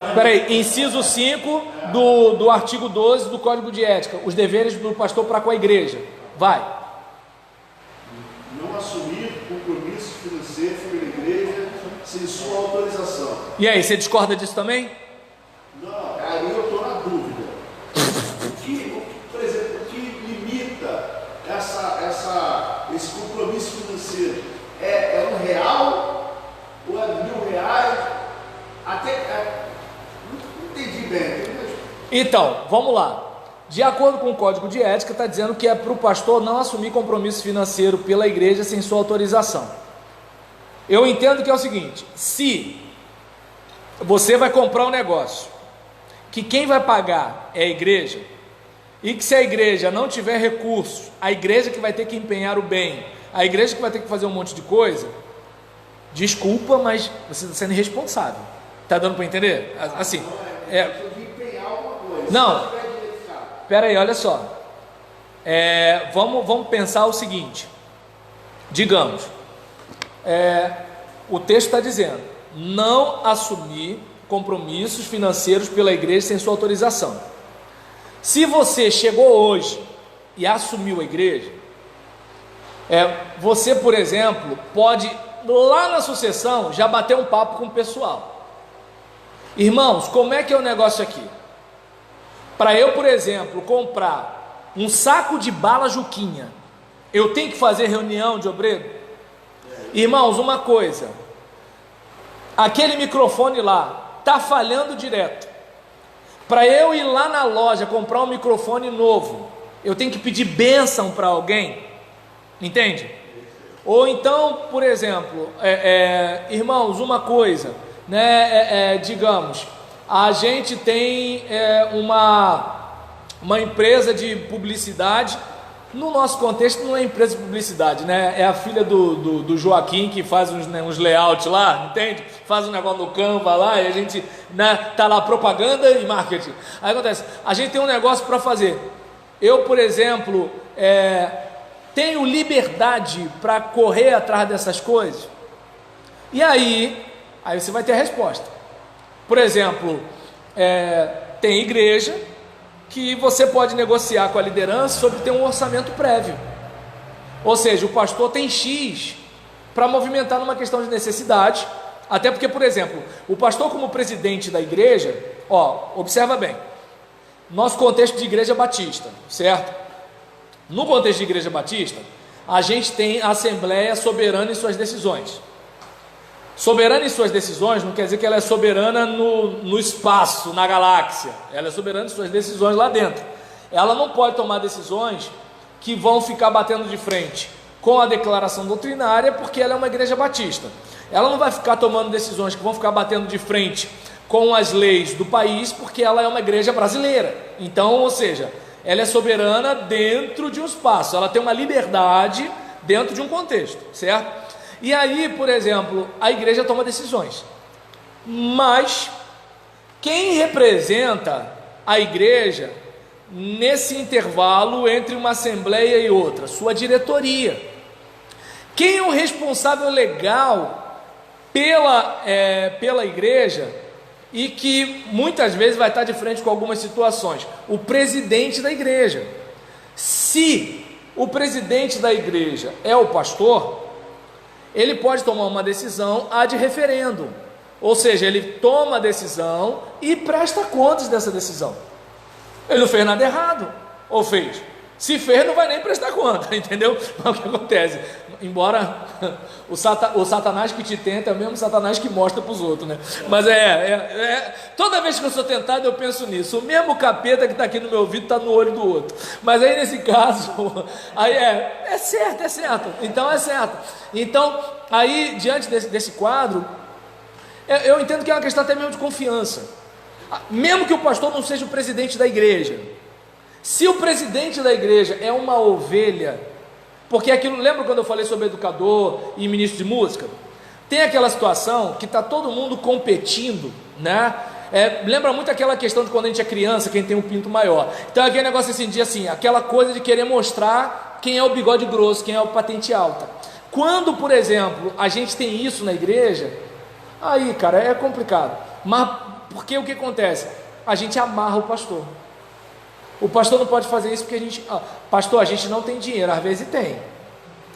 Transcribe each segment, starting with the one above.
Peraí, inciso 5 do artigo 12 do Código de Ética, os deveres do pastor para com a igreja. Vai. Não assumir compromissos financeiros sobre a igreja sem sua autorização. E aí, você discorda disso também? Não, aí eu estou na dúvida. Por exemplo, o que limita esse compromisso financeiro? É R$1 ou é R$1.000? Não entendi bem. Entendeu? Então, vamos lá. De acordo com o Código de Ética, está dizendo que é para o pastor não assumir compromisso financeiro pela igreja sem sua autorização. Eu entendo que é o seguinte: se você vai comprar um negócio, que quem vai pagar é a igreja, e que se a igreja não tiver recursos, a igreja que vai ter que empenhar o bem, a igreja que vai ter que fazer um monte de coisa, desculpa, mas você está sendo irresponsável. Está dando para entender? Assim, não, espera aí, olha só. Vamos pensar o seguinte. Digamos, o texto está dizendo: não assumir compromissos financeiros pela igreja sem sua autorização. Se você chegou hoje e assumiu a igreja, você, por exemplo, pode lá na sucessão já bater um papo com o pessoal. Irmãos, como é que é o negócio aqui? Para eu, por exemplo, comprar um saco de bala Juquinha, eu tenho que fazer reunião de obreiro? Irmãos, uma coisa, aquele microfone lá está falhando direto. Para eu ir lá na loja comprar um microfone novo, eu tenho que pedir bênção para alguém, entende? Ou então, por exemplo, irmãos, uma coisa, né? Digamos, a gente tem uma empresa de publicidade. No nosso contexto não é empresa de publicidade, né? É a filha do Joaquim que faz uns layouts lá, entende? Faz um negócio no Canva lá e a gente, né, tá lá propaganda e marketing. Aí acontece, a gente tem um negócio para fazer. Eu, por exemplo, tenho liberdade para correr atrás dessas coisas? E aí você vai ter a resposta. Por exemplo, tem igreja que você pode negociar com a liderança sobre ter um orçamento prévio. Ou seja, o pastor tem X para movimentar numa questão de necessidade. Até porque, por exemplo, o pastor como presidente da igreja, observa bem, nosso contexto de igreja batista, certo? No contexto de igreja batista, a gente tem a Assembleia soberana em suas decisões. Soberana em suas decisões não quer dizer que ela é soberana no espaço, na galáxia. Ela é soberana em suas decisões lá dentro. Ela não pode tomar decisões que vão ficar batendo de frente com a declaração doutrinária, porque ela é uma igreja batista. Ela não vai ficar tomando decisões que vão ficar batendo de frente com as leis do país, porque ela é uma igreja brasileira. Então, ou seja, ela é soberana dentro de um espaço. Ela tem uma liberdade dentro de um contexto, certo? E aí, por exemplo, a igreja toma decisões, mas quem representa a igreja nesse intervalo entre uma assembleia e outra? Sua diretoria. Quem é o responsável legal pela igreja e que muitas vezes vai estar de frente com algumas situações? O presidente da igreja. Se o presidente da igreja é o pastor, ele pode tomar uma decisão ad referendum, ou seja, ele toma a decisão e presta contas dessa decisão. Ele não fez nada errado, ou fez? Se fez, não vai nem prestar conta, entendeu? Mas o que acontece? Embora o Satanás que te tenta é o mesmo Satanás que mostra para os outros, né? Mas toda vez que eu sou tentado eu penso nisso. O mesmo capeta que está aqui no meu ouvido está no olho do outro. Mas aí nesse caso, aí é certo. Então é certo. Então, aí diante desse quadro, eu entendo que é uma questão até mesmo de confiança. Mesmo que o pastor não seja o presidente da igreja, se o presidente da igreja é uma ovelha, porque aquilo, lembra quando eu falei sobre educador e ministro de música? Tem aquela situação que está todo mundo competindo, né? Lembra muito aquela questão de quando a gente é criança, quem tem um pinto maior. Então aquele negócio assim, aquela coisa de querer mostrar quem é o bigode grosso, quem é o patente alta. Quando, por exemplo, a gente tem isso na igreja, aí, cara, é complicado. Mas Porque o que acontece? A gente amarra o pastor. O pastor não pode fazer isso porque a gente... pastor, a gente não tem dinheiro. Às vezes tem.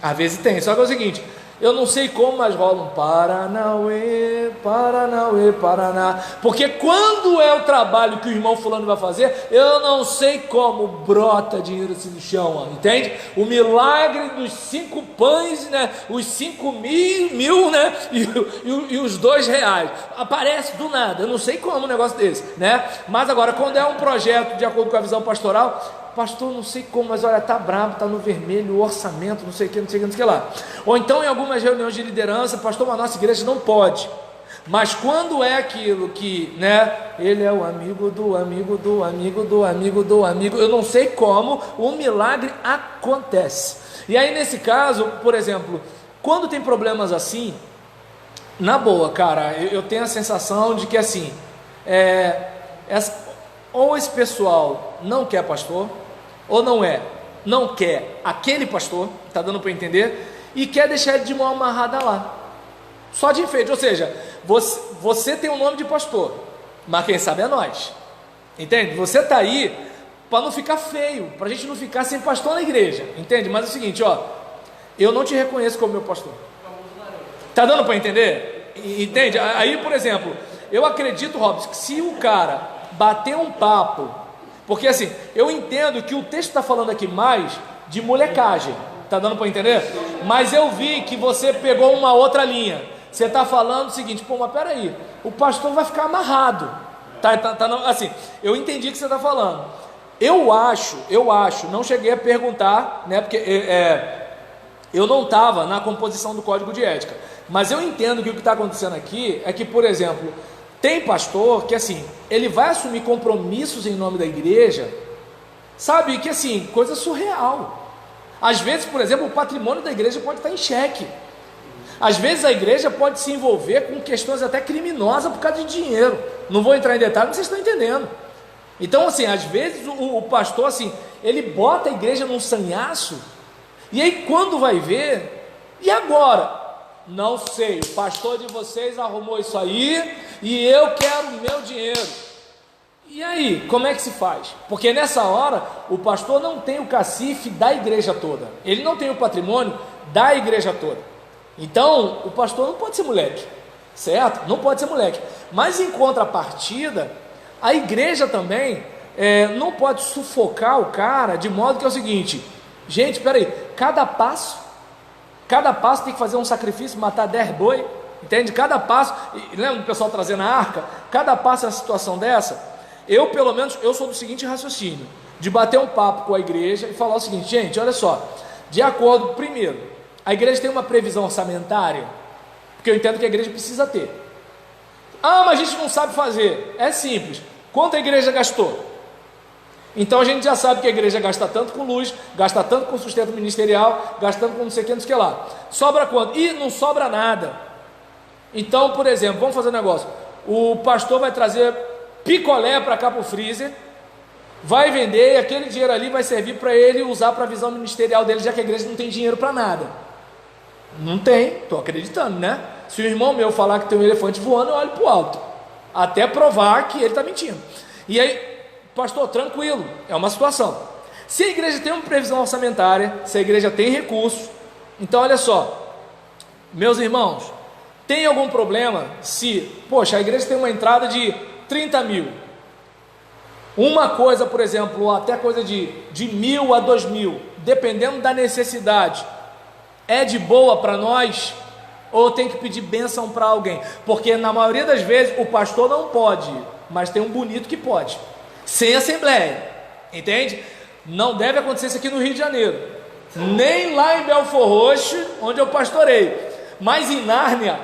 Às vezes tem. Só que é o seguinte... Eu não sei como, mas rola um Paranauê, Paranauê, Paraná. Porque quando é o trabalho que o irmão fulano vai fazer, eu não sei como brota dinheiro assim no chão, ó, entende? O milagre dos 5 pães, né? Os 5.000, né? E os R$2. Aparece do nada, eu não sei como um negócio desse, né? Mas agora, quando é um projeto de acordo com a visão pastoral... Pastor, não sei como, mas olha, tá brabo, tá no vermelho, o orçamento, não sei o que, não sei o que, não sei o que lá. Ou então em algumas reuniões de liderança, pastor, mas a nossa igreja não pode. Mas quando é aquilo que, né, ele é o amigo do amigo do amigo do amigo do amigo, eu não sei como, o milagre acontece. E aí nesse caso, por exemplo, quando tem problemas assim, na boa, cara, eu tenho a sensação de que assim, ou esse pessoal não quer pastor, ou não quer aquele pastor, está dando para entender, e quer deixar ele de mão amarrada lá, só de enfeite. Ou seja, você tem o nome de pastor, mas quem sabe é nós, entende? Você está aí para não ficar feio, para a gente não ficar sem pastor na igreja, entende? Mas é o seguinte, ó, eu não te reconheço como meu pastor, está dando para entender? Entende? Aí, por exemplo, eu acredito, Robson, que se o cara bater um papo, porque assim, eu entendo que o texto está falando aqui mais de molecagem, tá dando para entender? Mas eu vi que você pegou uma outra linha, você está falando o seguinte, pô, mas peraí, o pastor vai ficar amarrado, assim, eu entendi o que você está falando, eu acho, não cheguei a perguntar, né, porque eu não estava na composição do código de ética, mas eu entendo que o que está acontecendo aqui é que, por exemplo, tem pastor que assim, ele vai assumir compromissos em nome da igreja, sabe, que assim, coisa surreal. Às vezes, por exemplo, o patrimônio da igreja pode estar em xeque. Às vezes a igreja pode se envolver com questões até criminosas por causa de dinheiro. Não vou entrar em detalhes, mas vocês estão entendendo. Então assim, às vezes o pastor assim, ele bota a igreja num sanhaço, e aí quando vai ver, e agora? Não sei, o pastor de vocês arrumou isso aí, e eu quero o meu dinheiro. E aí, como é que se faz? Porque nessa hora, o pastor não tem o cacife da igreja toda, ele não tem o patrimônio da igreja toda. Então, o pastor não pode ser moleque, certo? Não pode ser moleque. Mas em contrapartida, a igreja também não pode sufocar o cara, de modo que é o seguinte, gente, peraí, cada passo tem que fazer um sacrifício, matar 10 boi, entende? Cada passo, lembra do pessoal trazendo a arca? Cada passo é uma situação dessa. Eu, pelo menos, eu sou do seguinte raciocínio, de bater um papo com a igreja e falar o seguinte, gente, olha só, de acordo, primeiro, a igreja tem uma previsão orçamentária, porque eu entendo que a igreja precisa ter. Ah, mas a gente não sabe fazer. É simples, quanto a igreja gastou? Então a gente já sabe que a igreja gasta tanto com luz, gasta tanto com sustento ministerial, gastando com não sei o que, não sei o que lá. Sobra quanto? E não sobra nada. Então, por exemplo, vamos fazer um negócio. O pastor vai trazer picolé para cá para o freezer, vai vender e aquele dinheiro ali vai servir para ele usar para a visão ministerial dele, já que a igreja não tem dinheiro para nada. Não tem, estou acreditando, né? Se o irmão meu falar que tem um elefante voando, eu olho para o alto, até provar que ele está mentindo. E aí, pastor, tranquilo, é uma situação. Se a igreja tem uma previsão orçamentária, se a igreja tem recursos, então olha só, meus irmãos, tem algum problema se, poxa, a igreja tem uma entrada de 30 mil, uma coisa, por exemplo, até coisa de 1.000 a 2.000, dependendo da necessidade, é de boa para nós, ou tem que pedir bênção para alguém? Porque na maioria das vezes o pastor não pode, mas tem um bonito que pode, sem assembleia, entende? Não deve acontecer isso aqui no Rio de Janeiro, nem lá em Belford Roxo, onde eu pastorei, mas em Nárnia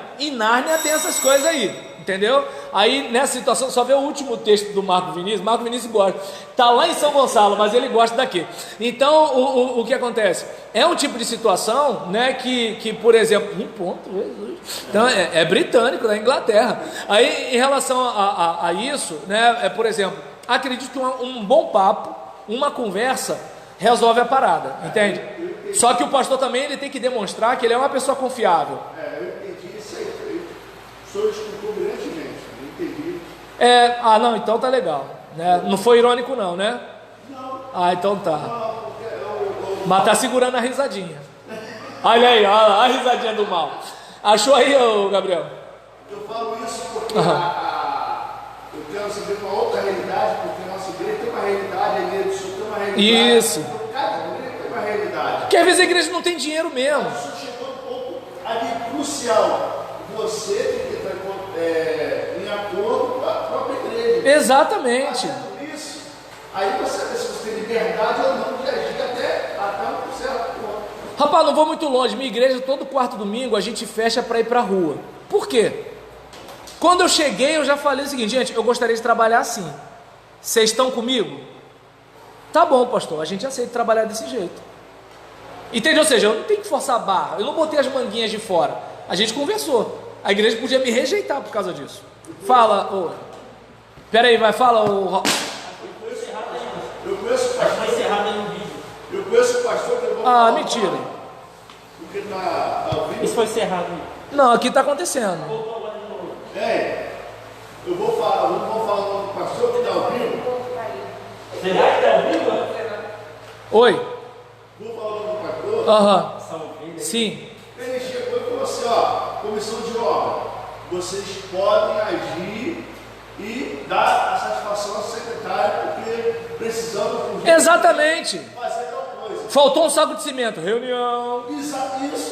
tem essas coisas aí, entendeu? Aí nessa situação, só vê o último texto do Marco Vinícius gosta, está lá em São Gonçalo, mas ele gosta daqui. Então o que acontece? É um tipo de situação, né, que por exemplo, então é britânico, da Inglaterra. Aí em relação a isso, né, por exemplo, acredito que um bom papo, uma conversa resolve a parada, entende? Só que o pastor também ele tem que demonstrar que ele é uma pessoa confiável. Eu entendi isso aí. O senhor explicou brilhantemente. Eu entendi. Não, então tá legal, né? Não foi irônico não, né? Não, Ah, então tá. não, porque Mas tá segurando a risadinha. Olha aí, olha a risadinha do mal. Achou aí, ô Gabriel? eu falo isso porque Aham. eu quero saber uma outra realidade, porque a nossa igreja tem uma realidade, a igreja do Senhor tem uma realidade. Isso. Cada igreja tem uma realidade. Porque às vezes a igreja não tem dinheiro mesmo. Isso chegou um ponto ali crucial. Você tem que estar em acordo com a própria igreja. Exatamente. Fazendo isso, aí você vê se você tem liberdade ou não de agir até um certo ponto. Rapaz, não vou muito longe. Minha igreja, todo quarto domingo, a gente fecha para ir para a rua. Por quê? Quando eu cheguei, eu já falei o seguinte: gente, eu gostaria de trabalhar assim. Vocês estão comigo? Tá bom, pastor, a gente aceita trabalhar desse jeito. Entendeu? Ou seja, eu não tenho que forçar a barra. Eu não botei as manguinhas de fora. A gente conversou. A igreja podia me rejeitar por causa disso. Fala, ô. Pera aí, vai, fala, ô. Eu conheço o Vai pastor. encerrado aí no vídeo. Eu conheço o pastor que eu vou Ah, falar. mentira. Porque está ao vivo. Isso foi encerrado. Não, aqui tá acontecendo. Eu vou falar o nome do pastor que está ao vivo. Será que tá ao vivo? Oi. Vou falar o nome do pastor. Aham. Salve. Sim. Ele chegou e falou assim: ó, comissão de obra, vocês podem agir e dar a satisfação ao secretário, porque precisamos Exatamente. fazer tal coisa. Faltou um saco de cimento. Reunião. Isso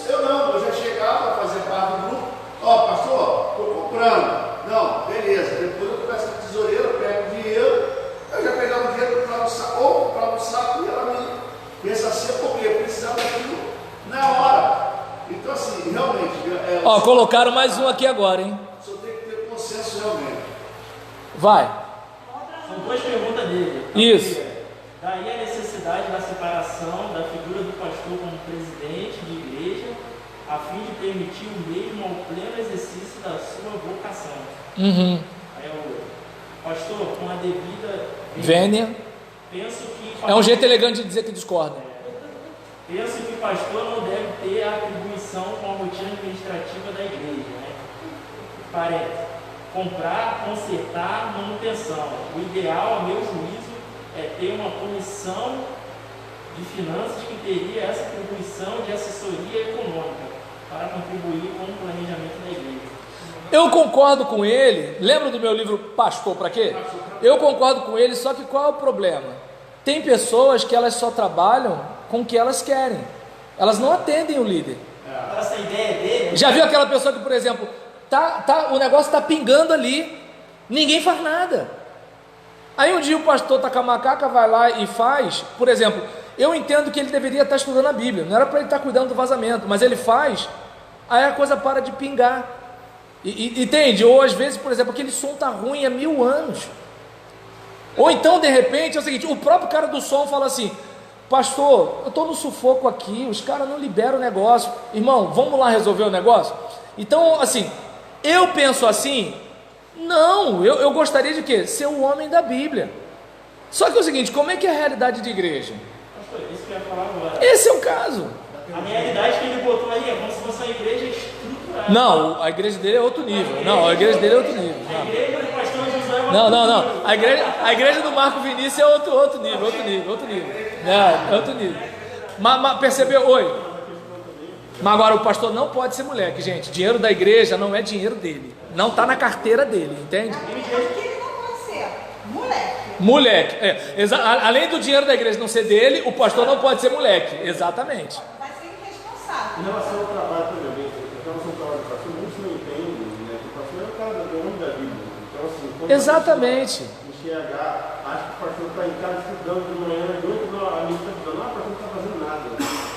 eu já chegava a fazer parte do grupo. Ó, pastor, estou comprando. Não, beleza. Depois eu converso com a tesoureira, eu pego o dinheiro, eu já pegava o dinheiro para o saco, ou comprava o saco e ela me pensa assim, porque eu precisava daquilo na hora. Então, assim, realmente, Ó, colocaram mais um aqui agora, hein? só tem que ter consenso realmente. Vai. São duas perguntas dele. Isso. Daí a necessidade da separação da figura do pastor como presidente de igreja, a fim de permitir o mesmo ao pleno exercício da sua vocação. Uhum. Aí o pastor, com a devida Vênia. penso que É um jeito elegante de dizer que discorda. Penso que o pastor não deve ter atribuição com a rotina administrativa da igreja, né? Parece comprar, consertar, manutenção. O ideal, a meu juízo, é ter uma comissão de finanças que teria essa atribuição de assessoria econômica para contribuir com o planejamento da igreja. Eu concordo com ele. Lembra do meu livro Pastor para quê? Eu concordo com ele, só que qual é o problema? Tem pessoas que elas só trabalham com o que elas querem. Elas não atendem o líder. Essa ideia dele. Já viu aquela pessoa que, por exemplo, o negócio está pingando ali, ninguém faz nada. Aí um dia o pastor tá com a macaca, vai lá e faz. Por exemplo, eu entendo que ele deveria estar estudando a Bíblia, não era para ele estar cuidando do vazamento, mas ele faz, aí a coisa para de pingar. Entende? Ou às vezes, por exemplo, aquele som tá ruim há 1000 anos. Ou então, de repente, é o seguinte, o próprio cara do som fala assim: pastor, eu estou no sufoco aqui, os caras não liberam o negócio. Irmão, vamos lá resolver o negócio? Então, assim, eu penso assim, não, eu gostaria de quê? Ser o homem da Bíblia. Só que é o seguinte, como é que é a realidade de igreja? Pastor, isso que eu ia falar agora. Esse é o caso. A realidade que ele botou aí é como se fosse uma igreja estruturada. Não, a igreja dele é outro nível. Não, a igreja dele é outro nível. A igreja do pastor José é uma Não. A igreja do Marco Vinícius é outro nível. É outro nível. Mas percebeu? Oi. Mas agora o pastor não pode ser moleque, gente. Dinheiro da igreja não é dinheiro dele. Não está na carteira dele, entende? O que ele não pode ser? Moleque. Moleque. Além do dinheiro da igreja não ser dele, o pastor não pode ser moleque. Exatamente. Vai ser irresponsável. Em relação ao trabalho também, em relação ao trabalho do pastor, muitos não entendem, né? Que o pastor é o cara do homem da Bíblia. Então, assim, quando Exatamente. enxergar, acho que o pastor está em casa estudando de manhã, de noite, a amiga está estudando, o pastor não está fazendo nada.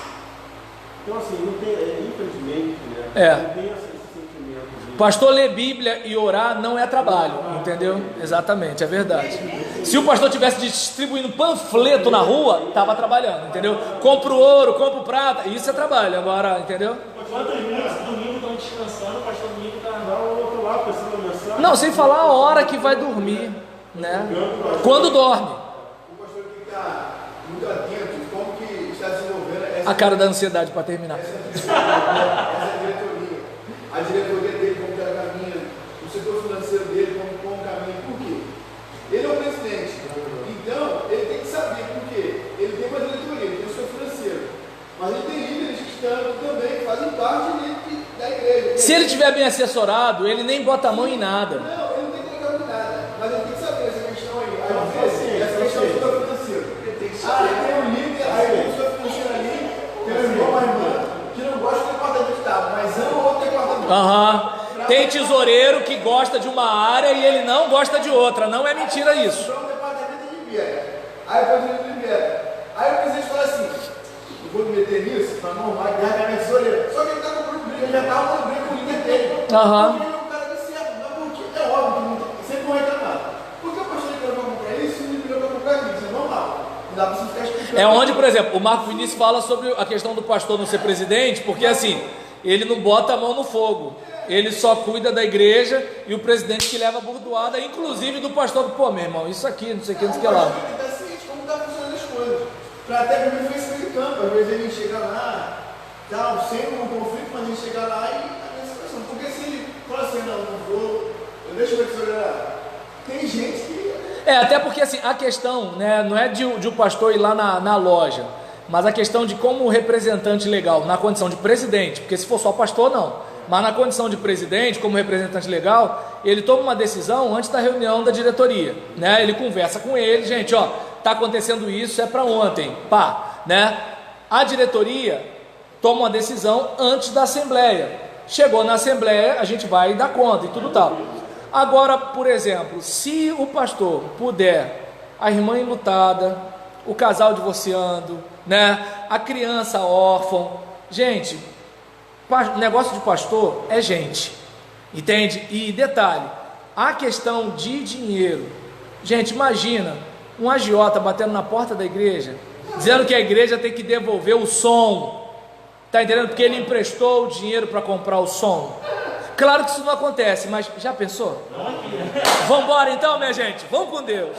Então, assim, não tem, infelizmente, né? Não tem esse sentimento de... Pastor ler Bíblia e orar não é trabalho, entendeu? Exatamente, é verdade. Se o pastor tivesse distribuindo panfleto na rua, estava trabalhando, entendeu? Compra o ouro, compra o prata, isso é trabalho, agora, entendeu? Quantos domingos estão descansando, o pastor domingo está... Dá o outro lado, pensando na mensagem. Não, sem falar a hora que vai dormir, né? Quando dorme. O pastor tem que estar muito atento em como que está desenvolvendo A cara da ansiedade para terminar. essa diretoria. A diretoria dele, como que ela caminha, o setor financeiro dele, como caminha. Por quê? Mas ele tem líderes cristãos também, que fazem parte da igreja. Se ele estiver bem assessorado, ele nem bota a mão em nada. Não, ele não tem que colocar em nada. Mas ele tem que saber essa questão aí. Aí às vezes, essa questão toda financeira. Ele tem que saber. Tem um líder, aí tem pessoa financeira ali, tem um irmão, uma irmã, que não gosta do departamento de Estado, mas ama outro departamento. Aham. Tem tesoureiro que gosta de uma área e ele não gosta de outra. Não é mentira isso. Então o departamento libera. Aí o presidente libera. Aí o presidente fala assim: não vou me meter nisso, para não arrumar guerra minha tesoureira. Só que ele está comprando briga, ele já está arrumando briga com o líder dele. Aham. Porque ele é um cara de certo, não, porque é óbvio que sempre vão reclamar. Por que o pastor liberou para comprar isso e ele liberou para comprar aquilo? Isso é normal. Não dá para você ficar explicando. É onde, por exemplo, o Marco Vinícius fala sobre a questão do pastor não ser presidente, porque assim, ele não bota a mão no fogo. Ele só cuida da igreja e o presidente que leva a burdoada, inclusive do pastor, pô, meu irmão, isso aqui, não sei o que, não sei o que lá. Ele está ciente como está funcionando as coisas. Para até para mim foi esse meio campo. Às vezes ele chega lá, tal, sem um conflito, mas ele chega lá e está nessa situação. Porque se ele fala assim, não vou, eu deixo meu tesoureiro. Tem gente que. Até porque assim, a questão, né, não é de o pastor ir lá na loja, mas a questão de como representante legal, na condição de presidente, porque se for só pastor, não. Mas na condição de presidente, como representante legal, ele toma uma decisão antes da reunião da diretoria, né? Ele conversa com ele, gente, ó, tá acontecendo isso, é para ontem, pá, né? A diretoria toma uma decisão antes da assembleia. Chegou na assembleia, a gente vai dar conta e tudo tal. Agora, por exemplo, se o pastor puder, a irmã enlutada, o casal divorciando, né? A criança órfã, gente, negócio de pastor é gente, entende? E detalhe, a questão de dinheiro, gente, imagina um agiota batendo na porta da igreja, dizendo que a igreja tem que devolver o som, tá entendendo? Porque ele emprestou o dinheiro para comprar o som. Claro que isso não acontece, mas já pensou? Vamos embora então, minha gente, vamos com Deus.